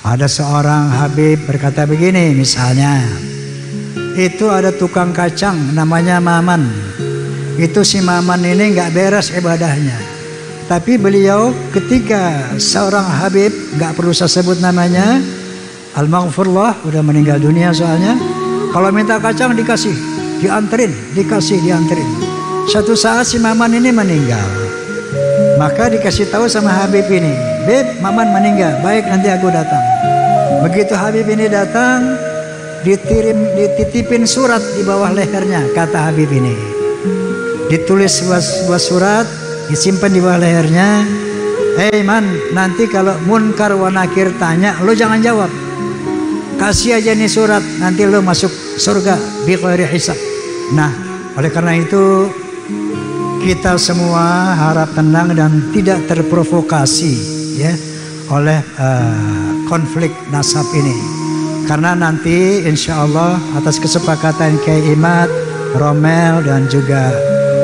Ada seorang Habib berkata begini, misalnya itu ada tukang kacang namanya Maman. Itu si Maman ini nggak beres ibadahnya. Tapi beliau ketika seorang Habib, nggak perlu saya sebut namanya, al-maghfurullah, udah meninggal dunia soalnya. Kalau minta kacang dikasih, dianterin. Suatu saat si Maman ini meninggal. Maka dikasih tahu sama Habib ini, Beb, Maman meninggal, baik nanti aku datang. Begitu Habib ini datang, dititipin surat di bawah lehernya, kata Habib ini. Ditulis sebuah surat, disimpan di bawah lehernya. Hei man, nanti kalau munkar wa nakir tanya, lo jangan jawab. Kasih aja nih surat, nanti lo masuk surga bi ghairi hisab. Nah, oleh karena itu kita semua harap tenang dan tidak terprovokasi ya oleh konflik nasab ini. Karena nanti insya Allah atas kesepakatan Kiai Imad, Romel dan juga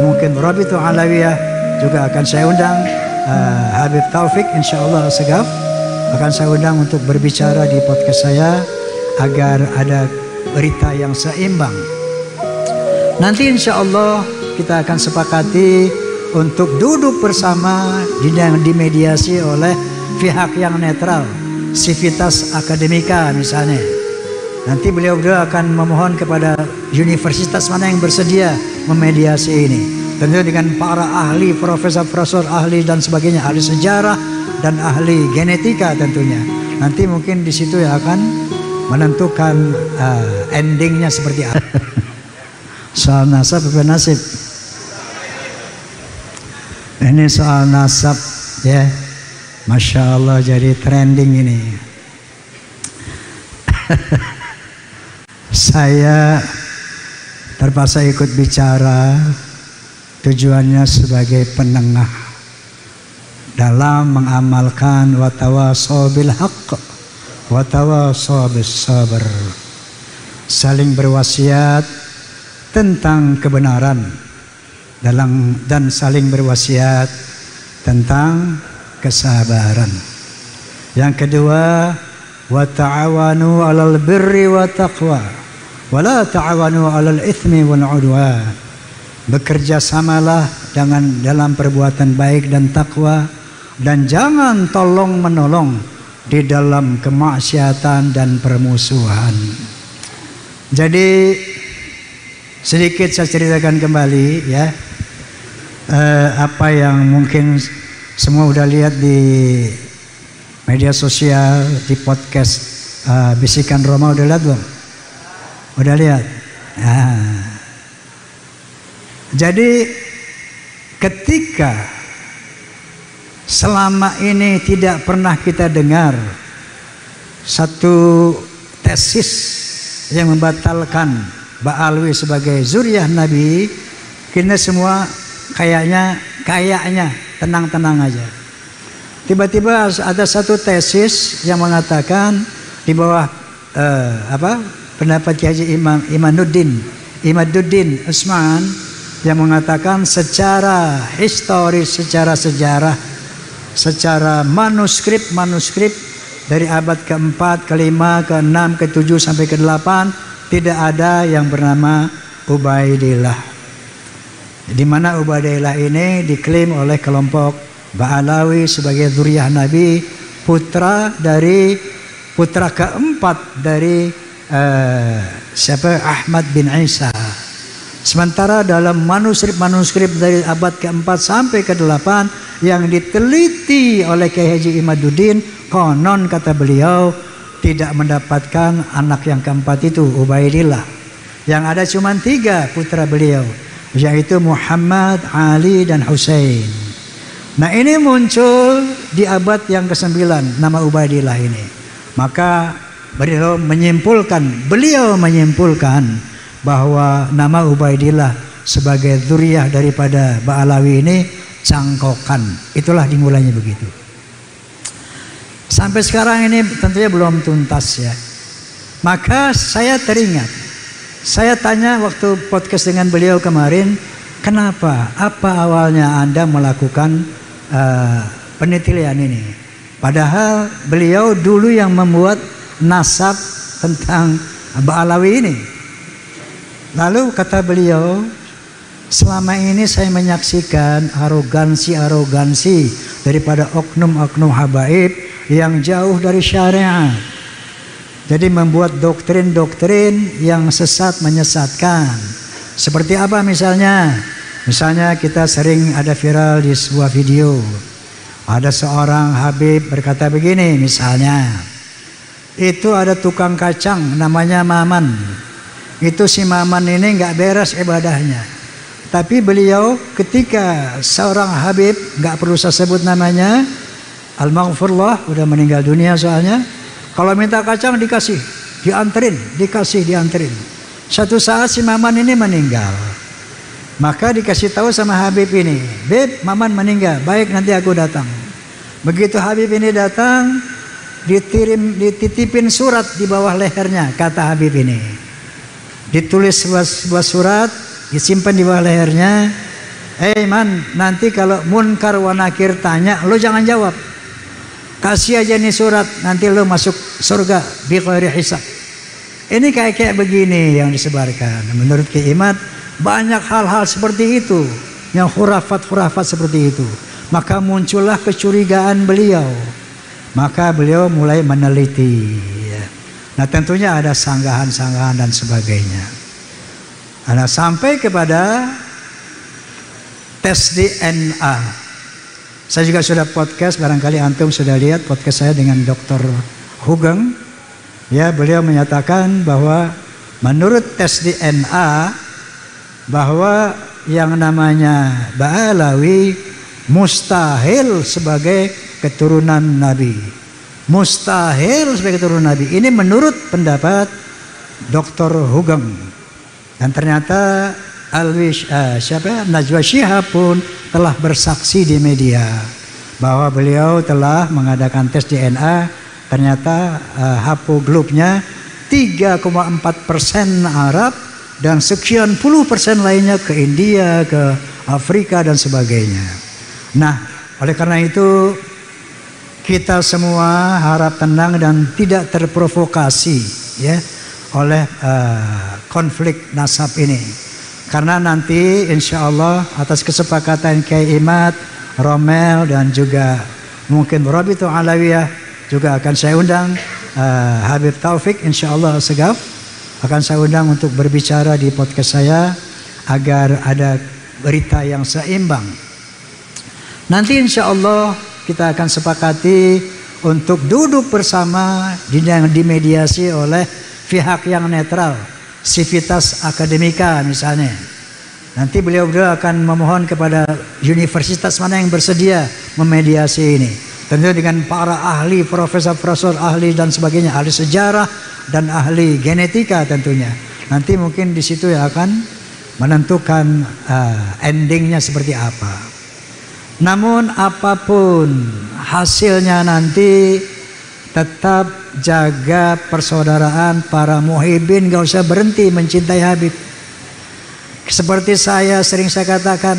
mungkin Rabitul Alawiyah juga akan saya undang Habib Taufik insya Allah Segaf akan saya undang untuk berbicara di podcast saya agar ada berita yang seimbang. Nanti insya Allah kita akan sepakati untuk duduk bersama dimediasi oleh pihak yang netral, Civitas Akademika misalnya. Nanti beliau akan memohon kepada universitas mana yang bersedia memediasi ini. Tentu dengan para ahli, profesor ahli dan sebagainya, ahli sejarah dan ahli genetika tentunya. Nanti mungkin di situ yang akan menentukan endingnya seperti apa. Soal nasab apa nasib? Ini soal nasab ya, Masya Allah jadi trending ini. Saya terpaksa ikut bicara, tujuannya sebagai penengah dalam mengamalkan watawasau bil haqq watawasau bis sabr, saling berwasiat tentang kebenaran dan saling berwasiat tentang kesabaran. Yang kedua, wa ta'awanu 'alal birri wa taqwa wa la ta'awanu 'alal itsmi wal 'udwan. Bekerja samalah dalam perbuatan baik dan takwa, dan jangan tolong menolong di dalam kemaksiatan dan permusuhan. Jadi sedikit saya ceritakan kembali ya, apa yang mungkin semua udah lihat di media sosial, di podcast Bisikan Roma, udah lihat belum? Udah lihat? Nah, jadi ketika selama ini tidak pernah kita dengar satu tesis yang membatalkan Ba'alwi sebagai zuriyah Nabi, kita semua kayaknya tenang-tenang aja. Tiba-tiba ada satu tesis yang mengatakan di bawah pendapat Haji Imaduddin Usman yang mengatakan secara historis, secara sejarah, secara manuskrip dari abad ke-4, ke-5, ke-6, ke-7 sampai ke-8 tidak ada yang bernama Ubaidillah. Di mana Ubaidillah ini diklaim oleh kelompok Ba'alawi sebagai zuriyah Nabi, putra keempat dari Ahmad bin Isa. Sementara dalam manuskrip dari abad ke-4 sampai ke-8 yang diteliti oleh Kiai Haji Imaduddin, konon kata beliau tidak mendapatkan anak yang keempat itu, Ubaidillah. Yang ada cuma 3 putra beliau, yaitu Muhammad, Ali, dan Husain. Nah ini muncul di abad yang ke-9 nama Ubaidillah ini. Maka beliau menyimpulkan bahwa nama Ubaidillah sebagai zuriyah daripada Ba'alawi ini cangkokan. Itulah dimulainya begitu. Sampai sekarang ini tentunya belum tuntas ya. Maka saya teringat, saya tanya waktu podcast dengan beliau kemarin, kenapa? Apa awalnya Anda melakukan penelitian ini? Padahal beliau dulu yang membuat nasab tentang Ba'alawi ini. Lalu kata beliau, selama ini saya menyaksikan arogansi daripada oknum-oknum habaib yang jauh dari syariat. Jadi membuat doktrin-doktrin yang sesat menyesatkan. Seperti apa misalnya? Misalnya kita sering ada viral di sebuah video. Ada seorang habib berkata begini misalnya. Itu ada tukang kacang namanya Maman. Itu si Maman ini nggak beres ibadahnya. Tapi beliau ketika seorang habib, nggak perlu saya sebut namanya, al-maghfurullah, udah meninggal dunia soalnya. Kalau minta kacang dikasih, dianterin. Satu saat si Maman ini meninggal. Maka dikasih tahu sama Habib ini, Beb, Maman meninggal, baik nanti aku datang. Begitu Habib ini datang, dititipin surat di bawah lehernya, kata Habib ini. Ditulis sebuah surat, disimpan di bawah lehernya. Man, nanti kalau Munkar wa Nakir tanya, lo jangan jawab. Kasih aja nih surat, nanti lo masuk surga bi ghairi hisab. Ini kayak begini yang disebarkan. Menurut Kiai Imad, banyak hal-hal seperti itu, yang khurafat seperti itu. Maka muncullah kecurigaan beliau. Maka beliau mulai meneliti. Nah tentunya ada sanggahan-sanggahan dan sebagainya. Nah, sampai kepada tes DNA. Saya juga sudah podcast, barangkali antum sudah lihat podcast saya dengan Dr. Hugeng. Ya, beliau menyatakan bahwa menurut tes DNA bahwa yang namanya Ba'alawi mustahil sebagai keturunan Nabi. Mustahil sebagai keturunan Nabi. Ini menurut pendapat Dr. Hugeng. Dan ternyata Najwa Shihab pun telah bersaksi di media bahwa beliau telah mengadakan tes DNA. Ternyata haploglutnya 3,4% Arab dan sekian puluh persen lainnya ke India, ke Afrika dan sebagainya. Nah, oleh karena itu kita semua harap tenang dan tidak terprovokasi ya oleh konflik nasab ini. Karena nanti insya Allah atas kesepakatan Kiai Imad, Romel dan juga mungkin Rabitul Alawiyah juga akan saya undang Habib Taufik insya Allah Segaf akan saya undang untuk berbicara di podcast saya agar ada berita yang seimbang. Nanti insya Allah kita akan sepakati untuk duduk bersama yang dimediasi oleh pihak yang netral, Civitas Akademika misalnya. Nanti beliau akan memohon kepada universitas mana yang bersedia memediasi ini. Tentu dengan para ahli, profesor ahli dan sebagainya, ahli sejarah dan ahli genetika tentunya. Nanti mungkin di situ yang akan menentukan endingnya seperti apa. Namun apapun hasilnya nanti tetap jaga persaudaraan para muhibin, gak usah berhenti mencintai Habib. Seperti sering saya katakan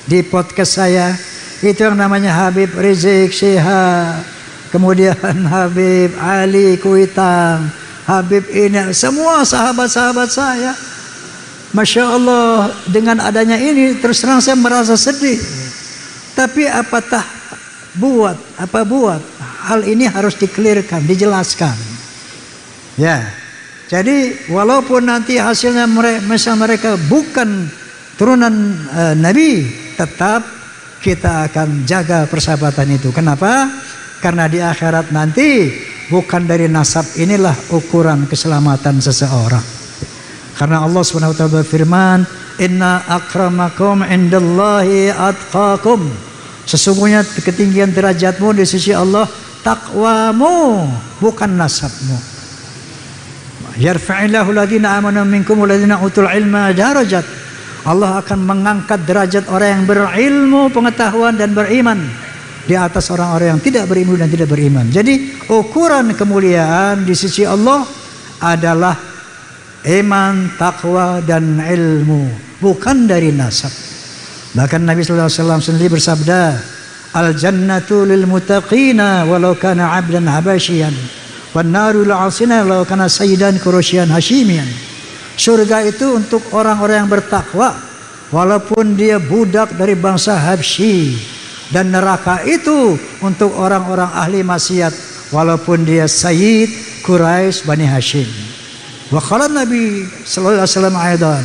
di podcast saya, itu yang namanya Habib Rizik Syihab, kemudian Habib Ali Kuitang, Habib ini, semua sahabat-sahabat saya. Masya Allah, dengan adanya ini terus terang saya merasa sedih. Tapi apa buat? Hal ini harus dikelirkan, dijelaskan. Ya, jadi walaupun nanti hasilnya mereka bukan turunan Nabi, tetap kita akan jaga persahabatan itu. Kenapa? Karena di akhirat nanti bukan dari nasab inilah ukuran keselamatan seseorang. Karena Allah SWT berfirman, Inna akramakum indallahi atqakum. Sesungguhnya ketinggian derajatmu di sisi Allah takwamu, bukan nasabmu. Yarfa'illahu alladhina amanu minkum walladhina utul ilma darajat. Allah akan mengangkat derajat orang yang berilmu, pengetahuan dan beriman di atas orang-orang yang tidak berilmu dan tidak beriman. Jadi ukuran kemuliaan di sisi Allah adalah iman, takwa dan ilmu, bukan dari nasab. Bahkan Nabi SAW sendiri bersabda, Al jannatu lil muttaqina walau kana 'abdan habasyian wan naru lil 'asina walau kana sayyidan quraisyan hasyimian. Surga itu untuk orang-orang yang bertakwa walaupun dia budak dari bangsa Habsyi, dan neraka itu untuk orang-orang ahli maksiat walaupun dia sayyid Quraisy Bani Hashim. Wa qala Nabi sallallahu alaihi wasallam aidan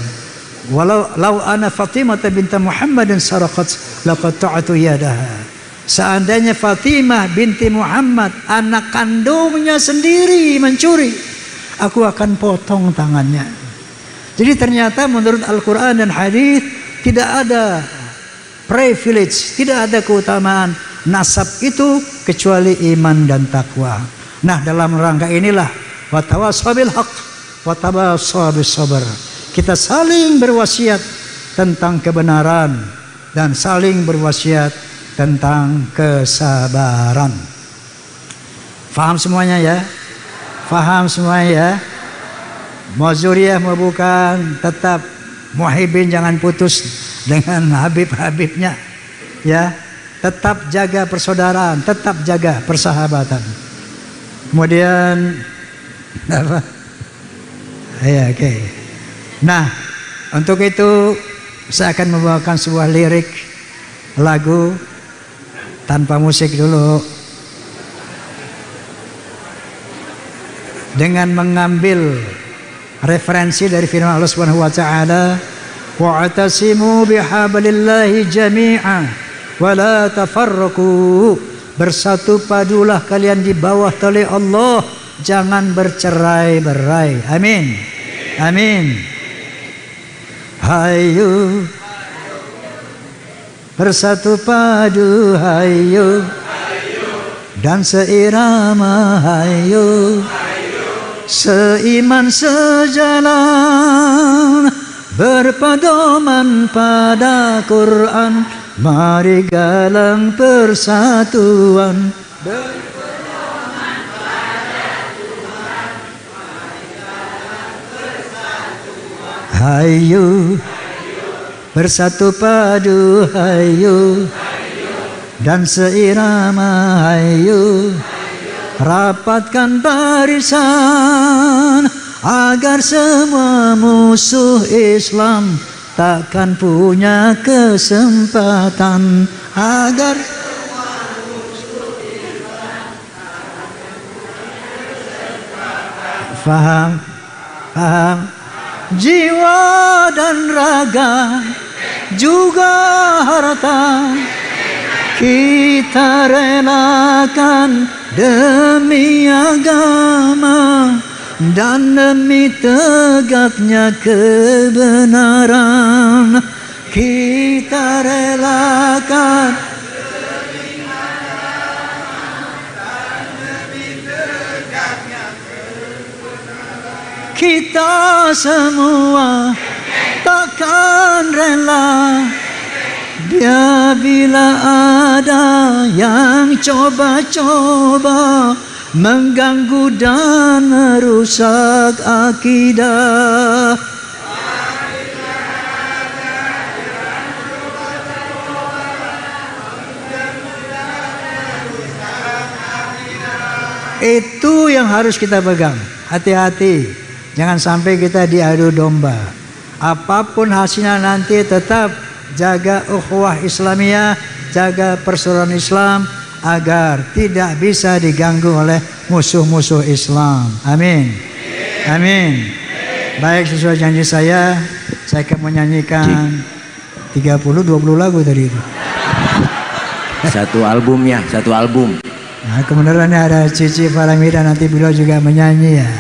walau ana Fatimah bint Muhammadin saraqat laqata'tu yadaha. Seandainya Fatimah binti Muhammad, anak kandungnya sendiri mencuri, aku akan potong tangannya. Jadi ternyata menurut Al-Quran dan hadis tidak ada privilege, tidak ada keutamaan nasab itu kecuali iman dan takwa. Nah, dalam rangka inilah watawassaw bil haqq watawassaw bis sabr. Kita saling berwasiat tentang kebenaran dan saling berwasiat tentang kesabaran. Faham semuanya ya? Faham semuanya ya? Mau zuriyah mau bukan, tetap muhibbin jangan putus dengan habib-habibnya ya. Tetap jaga persaudaraan, tetap jaga persahabatan. Kemudian apa? Ya, oke. Nah, untuk itu saya akan membawakan sebuah lirik lagu tanpa musik dulu, dengan mengambil referensi dari firman Allah Subhanahu wa taala, wa'tasimu bihablillahi jami'an wa la tafarraqu. Bersatu padulah kalian di bawah tali Allah, jangan bercerai-berai. Amin. Amin. Hayu bersatu padu, hayu dan seirama, hayu seiman sejalan, berpedoman pada Quran, mari galang persatuan. Berpedoman pada Tuhan, mari galang persatuan. Hayu bersatu padu, hayu dan seirama, hayu rapatkan barisan agar semua musuh Islam takkan punya kesempatan. Agar semua musuh Islam takkan punya kesempatan. Faham? Faham? Jiwa dan raga juga harta kita relakan demi agama dan demi tegaknya kebenaran. Kita relakan demi agama dan demi tegaknya kebenaran. Kita semua takkan rela bila ada yang coba-coba mengganggu dan merusak akidah. Itu yang harus kita pegang. Hati-hati, jangan sampai kita diadu domba. Apapun hasilnya nanti tetap jaga ukhuwah Islamiyah, jaga persaudaraan Islam agar tidak bisa diganggu oleh musuh-musuh Islam. Amin. Amin. Baik, sesuai janji saya akan menyanyikan 30-20 lagu tadi itu. Satu album ya, satu album. Nah, kemudian ada Cici Falamida, nanti beliau juga menyanyi ya.